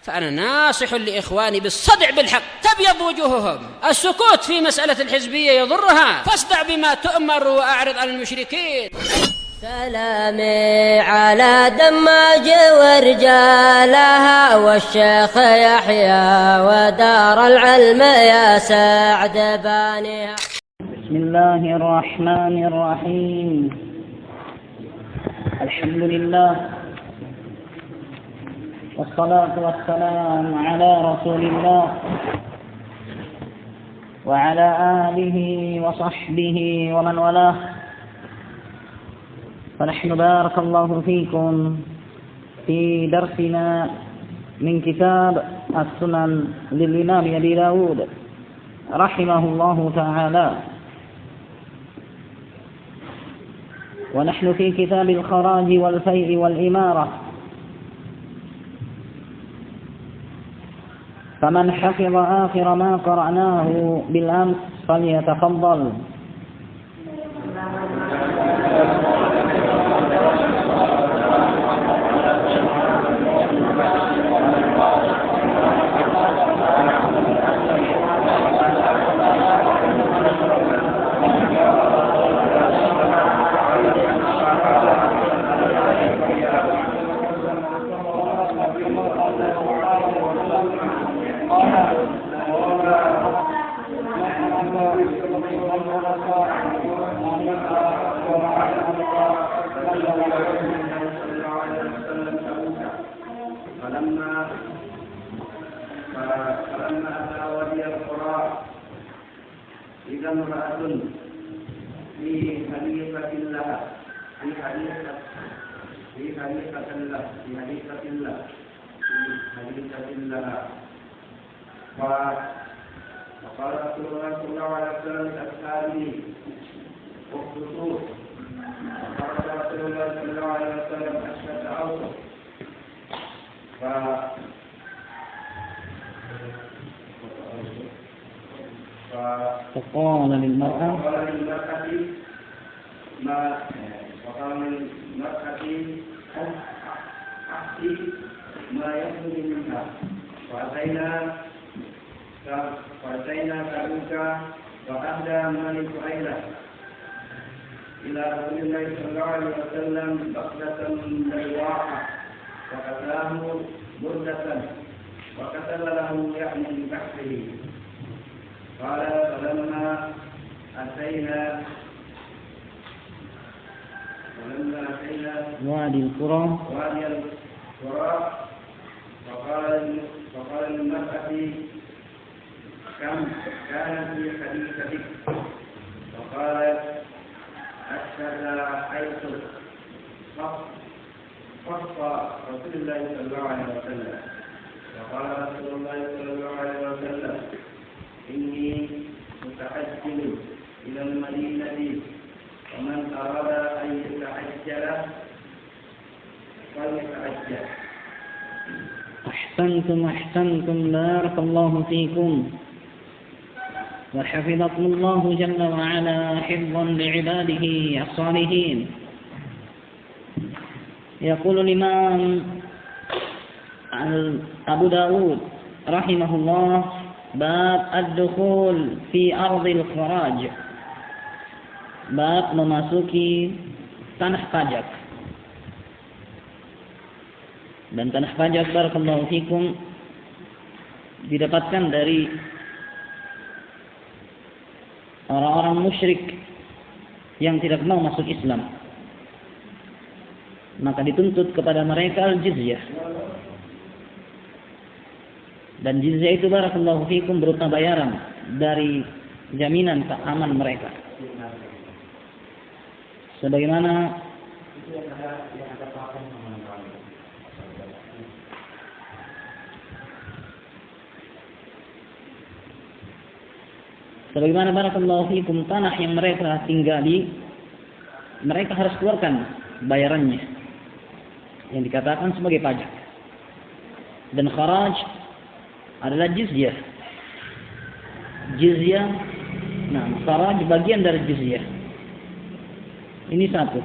فأنا ناصح لإخواني بالصدع بالحق، تبيض وجوههم. السكوت في مسألة الحزبية يضرها، فاصدع بما تؤمر وأعرض عن المشركين. سلامي على دماج ورجالها والشيخ يحيى ودار العلم يا سعد بانيها. بسم الله الرحمن الرحيم. الحمد لله والصلاة والسلام على رسول الله وعلى آله وصحبه ومن والاه. فنحن بارك الله فيكم في درسنا من كتاب السنن للإمام أبي داود رحمه الله تعالى، ونحن في كتاب الخراج والفيء والإمارة. فمن حفظ آخر ما قرأناه بالأمس فليتفضل. فلما أتى وادي القرى إذا امرأة في حديقة لها فقال رسول الله صلى الله عليه وسلم لأصحابه اختصوا. فقال رسول الله صلى الله عليه وسلم أشهد أوصف. فقال للمرأة أحسي ما يخرج منها. فأتينا تبوك فأهدى مالك أيله إلى رسول الله صلى الله عليه وسلم بقلة بيضاء فكساه بردة وكتب له يعني ببحثه. قال فلما أتينا وادي القرى فقال للمرأة كم كان في حديثك؟ فقالت أشهد حيث خص رسول الله صلى الله عليه وسلم. فقال رسول الله صلى الله عليه وسلم إني متعجل إلى المدينة ومن أراد أن يتعجل فليتعجل. أحسنتم بارك الله فيكم وحفظكم الله جل وعلا حفظا لعباده الصالحين. يقول الإمام أبو داود رحمه الله: باب الدخول في أرض الخراج، bab memasuki tanah pajak. Dan tanah pajak, barakallahu fikum, didapatkan dari orang-orang musyrik yang tidak mau masuk Islam. Maka dituntut kepada mereka al-jizyah. Dan jizyah itu, barakallahu fikum, berupa bayaran dari jaminan keamanan mereka. Sebagaimana barakallahu fikum, tanah yang mereka tinggali, mereka harus keluarkan bayarannya yang dikatakan sebagai pajak. Dan kharaj adalah jizyah. Kharaj bagian dari jizyah. Ini satu.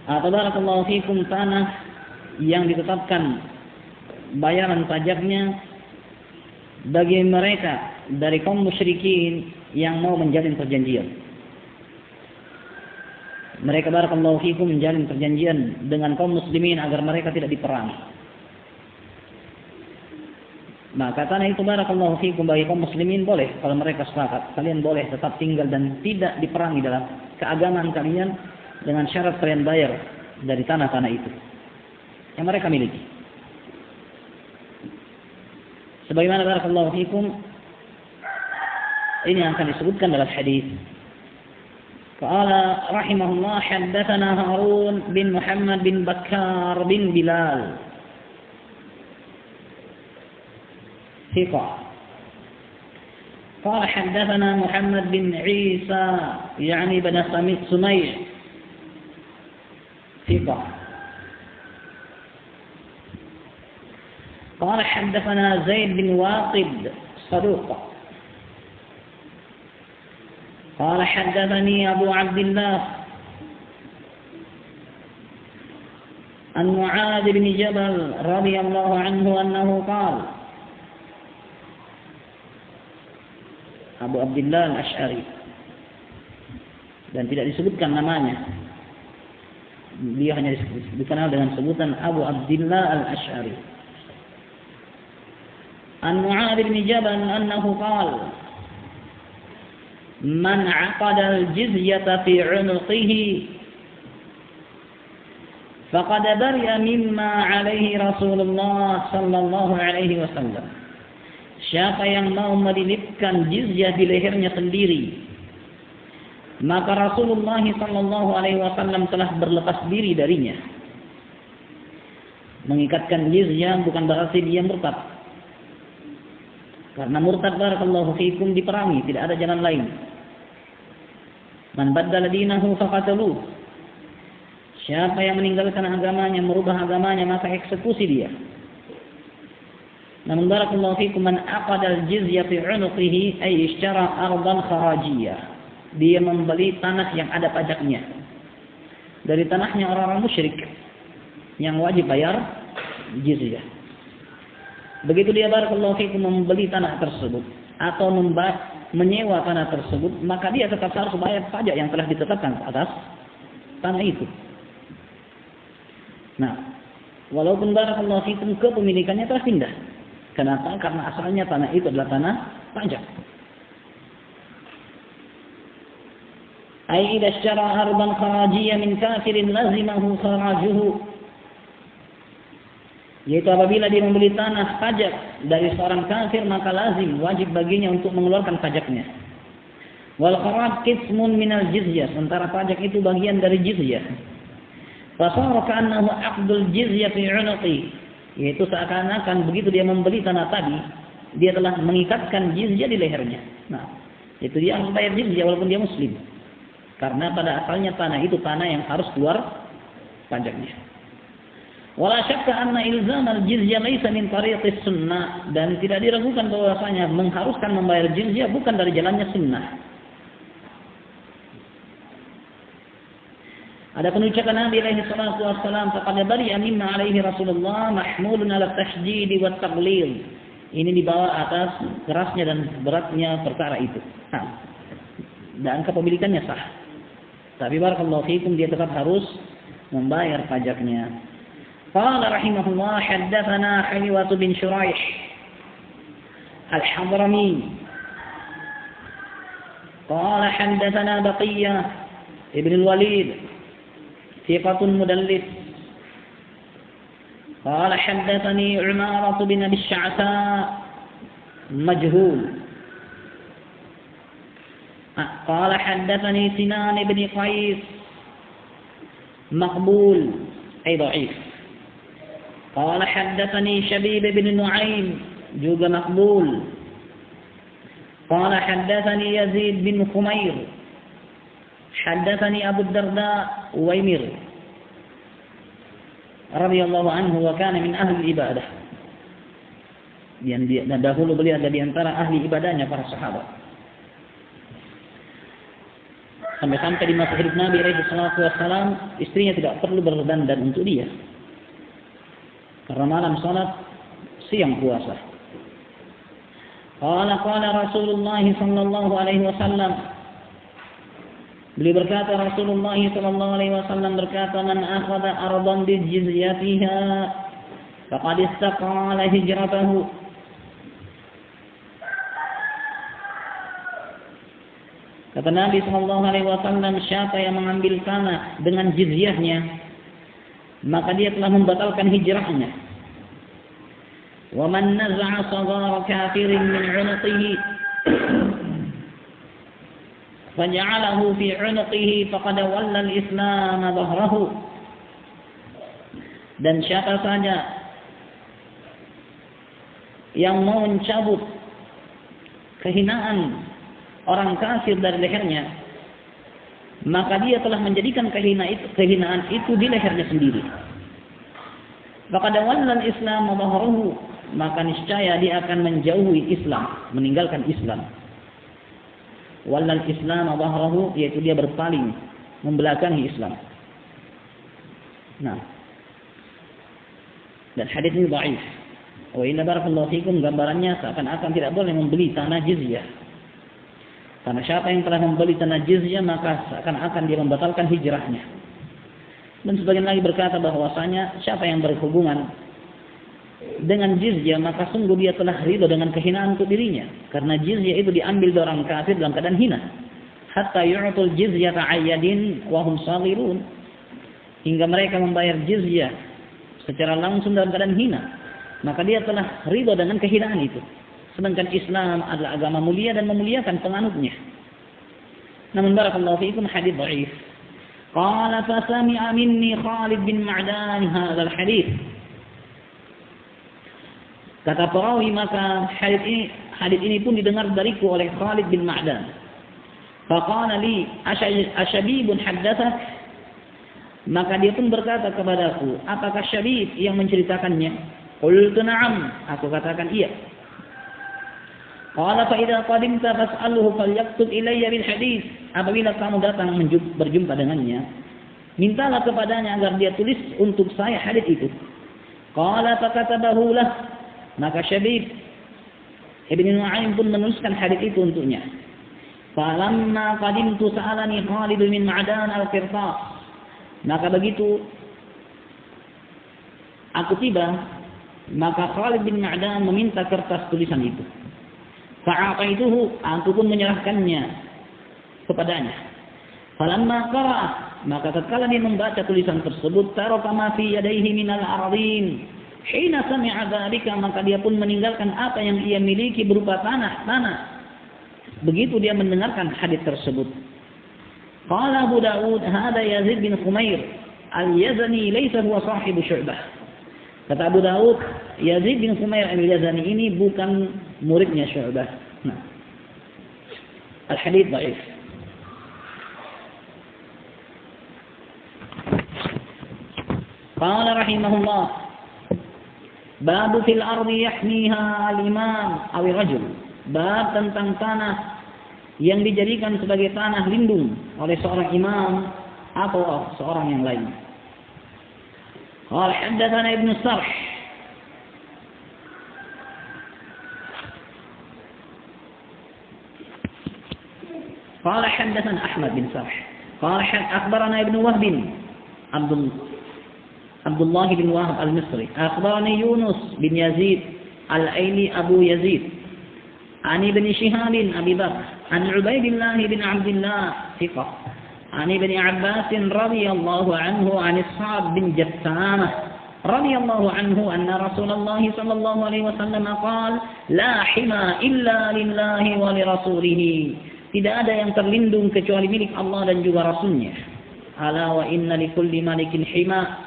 Atau barakallahu fikum, tanah yang ditetapkan bayaran pajaknya bagi mereka dari kaum musyrikin yang mau menjalin perjanjian. Mereka barakallahu fikum menjalin perjanjian dengan kaum muslimin agar mereka tidak diperangi. Maka tanah itu barakallahu fikum bagi kaum muslimin boleh kalau mereka sepakat. Kalian boleh tetap tinggal dan tidak diperangi dalam keagamaan kalian dengan syarat kalian bayar dari tanah-tanah itu yang mereka miliki. Sebagaimana barakallahu fikum ini yang akan disebutkan dalam hadis. Qala rahimahullah haddatsana Harun bin Muhammad bin Bakar bin Bilal. ثقة. قال حدثنا محمد بن عيسى يعني بن سميع ثقة. قال حدثنا زيد بن واقد صدوق. قال حدثني أبو عبد الله عن معاذ بن جبل رضي الله عنه أنه قال Abu Abdillah Al-Ash'ari, dan tidak disebutkan namanya. Dia hanya dikenal dengan sebutan Abu Abdillah Al-Ash'ari. An Mu'adz bin Jabal annahu qala man 'aqada al-jizyata fi 'unuqihi faqad bari'a mimma 'alaihi Rasulullah sallallahu alaihi wasallam. Siapa yang mau melilitkan jizyah di lehernya sendiri, maka Rasulullah sallallahu alaihi wasallam telah berlepas diri darinya. Mengikatkan jizyah bukan berarti dia murtad. Karena murtad barakallahu fikum diperangi, tidak ada jalan lain. Man baddala dinahu faqataluh. Siapa yang meninggalkan agamanya, merubah agamanya, maka eksekusi dia. Namun barakallahu fikum man aqada al-jizya fi 'unuqihi ay ishtara ardan kharajiyah. Dia membeli tanah yang ada pajaknya. Dari tanahnya orang-orang musyrik yang wajib bayar jizyah. Begitu dia barakallahu fikum membeli tanah tersebut atau menyewa tanah tersebut, maka dia tetap harus bayar pajak yang telah ditetapkan atas tanah itu. Nah, walaupun barakallahu fikum kepemilikannya telah pindah. Kenapa? Karena asalnya tanah itu adalah tanah pajak. Ai idza ishtara ardan kharajiyyan min kafirin lazimahu kharajuhu. Yaitu apabila dia membeli tanah pajak dari seorang kafir, maka lazim wajib baginya untuk mengeluarkan pajaknya. Wal kharaj qismun minal jizyah, sementara pajak itu bagian dari jizyah. Fasara ka'annahu aqdul jizyah fi 'unuqi. Yaitu seakan-akan begitu dia membeli tanah tadi, dia telah mengikatkan jizyah di lehernya. Nah, itu dia harus bayar jizyah walaupun dia muslim. Karena pada asalnya tanah itu tanah yang harus keluar pajaknya. Wala syakka anna ilzam al-jizyah laisa min tariqis sunnah, dan tidak diragukan bahwasanya mengharuskan membayar jizyah bukan dari jalannya sunnah. Ada ucapan Nabi alaihi salatu wassalam, faqad bari'a mimma alaihi Rasulullah mahmulun ala tashdid wa taqlil. Ini dibawa atas kerasnya dan beratnya perkara itu. Dan kepemilikannya sah. Tapi barakallahu fikum dia tetap harus membayar pajaknya. Qala rahimahullah haddatsana Haywah bin Shuraih Al-Hadrami. Qala haddatsana Baqiyah ibn al-Walid ثقة مدلس. قال حدثني عمارة بن أبي الشعثاء مجهول. قال حدثني سنان بن قيس مقبول أي ضعيف. قال حدثني شبيب بن نعيم juga مقبول. قال حدثني يزيد بن خمير حدثني أبو الدرداء ويمر رضي الله عنه وكان من أهل الإبادة. Dan dahulu beliau ada di antara ahli ibadahnya para sahabat. Sampai-sampai di masa hidup Nabi alaihi salatu wassalam, istrinya tidak perlu berdandan untuk dia. Karena malam salat siang puasa. Qala Rasulullah sallallahu alaihi wasallam, beliau berkata, Rasulullah sallallahu alaihi wasallam berkata, man akhadha ardan bi jizyatiha faqad istaqala hijratahu. Kata Nabi sallallahu alaihi wasallam, siapa yang mengambil tanah dengan jizyahnya, maka dia telah membatalkan hijrahnya. Wa man naza'a saghara kafirin min 'unuqihi faja'alahu fi 'unuqihi faqad walla al-islam dhahrahu. Dan siapa saja yang mau mencabut kehinaan orang kafir dari lehernya, maka dia telah menjadikan kehinaan itu di lehernya sendiri. Faqad walla al-islam dhahrahu, maka niscaya dia akan menjauhi Islam, meninggalkan Islam. Wallal Islam dhahrahu, yaitu dia berpaling, membelakangi Islam. Nah, dan hadis ini dhaif. Wa inna barakallahu fikum, gambarannya seakan-akan tidak boleh membeli tanah jizyah. Karena siapa yang telah membeli tanah jizyah, maka seakan-akan dia membatalkan hijrahnya. Dan sebagian lagi berkata bahwasanya siapa yang berhubungan dengan jizyah, maka sungguh dia telah ridho dengan kehinaan untuk dirinya. Karena jizyah itu diambil dari orang kafir dalam keadaan hina. Hatta yu'tul jizyata 'ayyadin wa hum saghirun, hingga mereka membayar jizyah secara langsung dalam keadaan hina, maka dia telah ridho dengan kehinaan itu. Sedangkan Islam adalah agama mulia dan memuliakan penganutnya. Namun barakallahu fiikum, hadis dhaif. Qala fa sami'a minni Khalid bin Ma'dan hadzal hadis. Kata perawi, maka hadis ini pun didengar dariku oleh Khalid bin Ma'dan. Faqala li ashabibun haddatsak, maka dia pun berkata kepadaku, apakah Syabib yang menceritakannya? Qultu na'am, aku katakan iya. Qala fa idza qadimta fas'alhu falyaktub ilayya bil hadis, apabila kamu datang berjumpa dengannya, mintalah kepadanya agar dia tulis untuk saya hadis itu. Qala fa katabahu lah, maka Syabib Ibn Nu'aim pun menuliskan hadis itu untuknya. Falamma qadimtu sa'alani Khalid bin Ma'dan al-qirtas, maka begitu aku tiba, maka Khalid bin Ma'dan meminta kertas tulisan itu. Fa'ataituhu, aku pun menyerahkannya kepadanya. Falamma qara'a, maka tatkala dia membaca tulisan tersebut, taraka ma fi yadayhi minal aradin. Hina sami'a dzalika, maka dia pun meninggalkan apa yang ia miliki berupa tanah. Begitu dia mendengarkan hadis tersebut. Qala Abu Dawud, hadza Yazid bin Khumair al-Yazani laysa huwa sahibu Syu'bah. Kata Abu Dawud, Yazid bin Khumair al-Yazani ini bukan muridnya Syu'bah. Nah, al-hadits dhaif. Qala rahimahullah, babu fil ardi yahmiha al-imam aw rajul. Bab tentang tanah yang dijadikan sebagai tanah lindung oleh seorang imam atau seorang yang lain. قال حدثنا ابن السرح قال حدثنا أحمد بن سرح قال أخبرنا ابن وهب عبد الله بن وهب المصري أخبرني يونس بن يزيد الأيلي أبو يزيد عن ابن شهاب أبي بكر عن عبيد الله بن عبد الله ثقة عن ابن عباس رضي الله عنه عن الصعب بن جثامة رضي الله عنه أن رسول الله صلى الله عليه وسلم قال لا حمى إلا لله ولرسوله. Tidak ada yang terlindung kecuali milik Allah dan juga Rasulnya. Ala wa inna likulli malikin hima.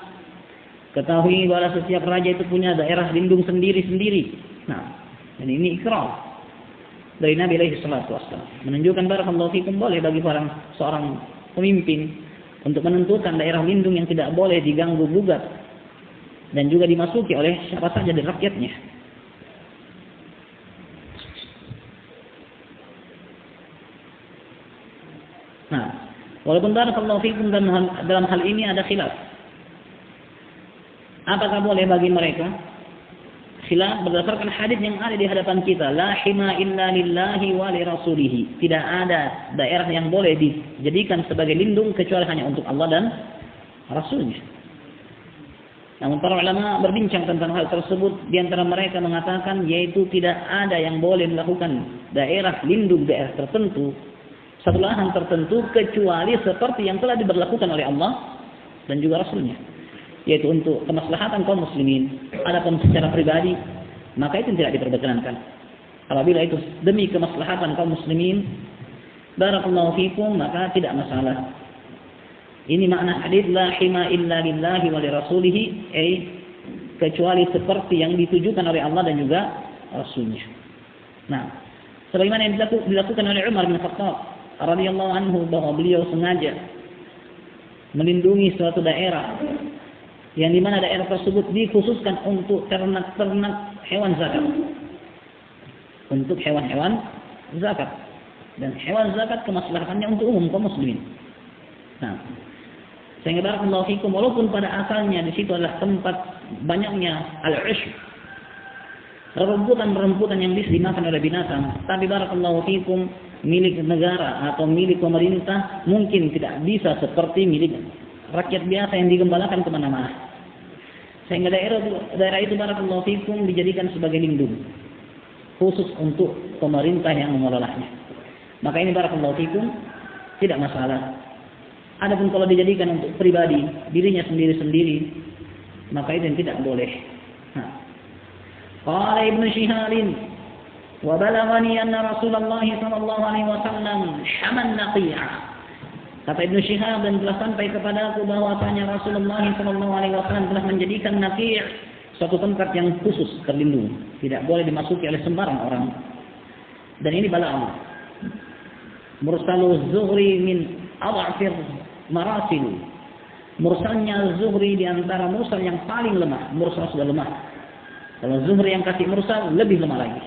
Ketahui bahwa setiap raja itu punya daerah lindung sendiri-sendiri. Nah, dan ini ikrar dari Nabi alaihi salatu wassalam. Menunjukkan barakallahu fikum boleh bagi seorang pemimpin untuk menentukan daerah lindung yang tidak boleh diganggu gugat dan juga dimasuki oleh siapa saja dari rakyatnya. Nah, walaupun barakallahu fikum dalam hal ini ada khilaf. Apakah boleh bagi mereka khilaf berdasarkan hadis yang ada di hadapan kita, la hima illa lillahi wa li rasulih. Tidak ada daerah yang boleh dijadikan sebagai lindung kecuali hanya untuk Allah dan Rasulnya. Namun para ulama berbincang tentang hal tersebut. Di antara mereka mengatakan yaitu tidak ada yang boleh melakukan daerah lindung daerah tertentu, satu lahan tertentu, kecuali seperti yang telah diberlakukan oleh Allah dan juga Rasulnya, yaitu untuk kemaslahatan kaum muslimin. Adapun secara pribadi, maka itu tidak diperkenankan. Apabila itu demi kemaslahatan kaum muslimin, barakallahu fikum, maka tidak masalah. Ini makna hadis la hima illa lillahi wa li rasulih, kecuali seperti yang ditujukan oleh Allah dan juga Rasulnya. Nah, sebagaimana yang dilakukan oleh Umar bin Khattab radhiyallahu anhu, bahwa beliau sengaja melindungi suatu daerah yang dimana daerah tersebut dikhususkan untuk ternak-ternak hewan zakat, untuk hewan-hewan zakat, dan hewan zakat kemaslahatannya untuk umum kaum muslimin. Nah, sehingga barakallahu fikum, walaupun pada asalnya di situ adalah tempat banyaknya al-ushb, rembutan-rembutan yang bisa dimakan oleh binatang, tapi barakallahu fikum, milik negara atau milik pemerintah mungkin tidak bisa seperti milik rakyat biasa yang digembalakan kemana-mana. Sehingga daerah itu barakallahu fikum dijadikan sebagai lindung khusus untuk pemerintah yang mengelolanya. Maka ini barakallahu fikum tidak masalah. Adapun kalau dijadikan untuk pribadi, dirinya sendiri-sendiri, maka itu yang tidak boleh. Qala Ibnu Shihab, wa balaghani anna Rasulullah sallallahu alaihi wasallam haman naqi'a. Kata Ibnu Shihab, dan telah sampai kepadaku bahwasanya Rasulullah sallallahu alaihi wasallam telah menjadikan naqi' suatu tempat yang khusus terlindung, tidak boleh dimasuki oleh sembarang orang. Dan ini bala'ah. Mursalu Zuhri min adhafir marasil. Mursalnya Zuhri di antara mursal yang paling lemah. Mursal sudah lemah. Kalau Zuhri yang kasih mursal lebih lemah lagi.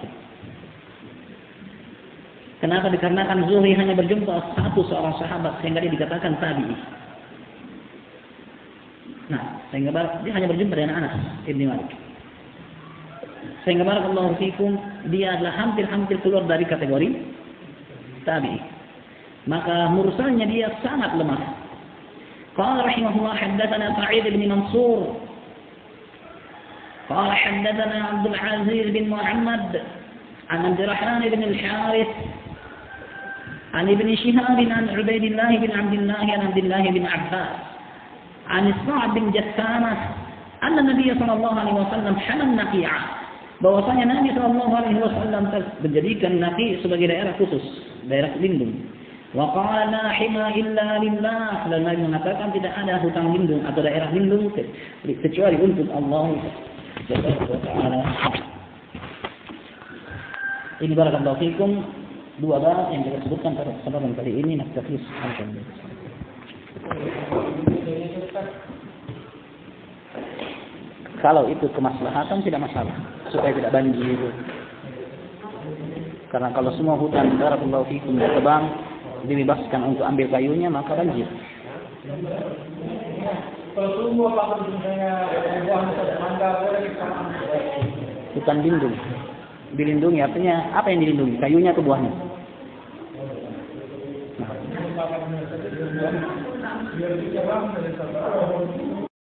Kenapa? Dikarenakan Zuhri hanya berjumpa seorang sahabat sehingga dia dikatakan tabi'i. Nah, sehingga dia hanya berjumpa dengan Anas Ibn Malik. Sehingga barakallahu fikum, dia adalah hampir-hampir keluar dari kategori tabi'i. Maka mursalnya dia sangat lemah. Qala rahimahullah haddatsana Sa'id bin Mansur. Qala haddatsana Abdul Aziz bin Muhammad an Abdurrahman bin al-Harith an Ibn Shihab an Ubaidillah bin Abdullah an Abdullah bin Abbas an Sa'd bin Jassamah anna Nabi sallallahu alaihi wasallam hamal naqi'a. Bahwasanya Nabi sallallahu alaihi wasallam menjadikan Naqi' sebagai daerah khusus, daerah lindung. Wa qala la hima illa lillah, dan Nabi mengatakan tidak ada hutan lindung atau daerah lindung kecuali untuk Allah Subhanahu wa taala. Ini barakallahu fikum, dua bab yang kita sebutkan pada kesempatan kali ini. Naktafiz kalau itu kemaslahatan tidak masalah, supaya tidak banjir. Karena kalau semua hutan barakallahu fikum ditebang, dibebaskan untuk ambil kayunya, maka banjir. Hutan lindung, dilindungi artinya apa yang dilindungi? Kayunya atau buahnya? Nah.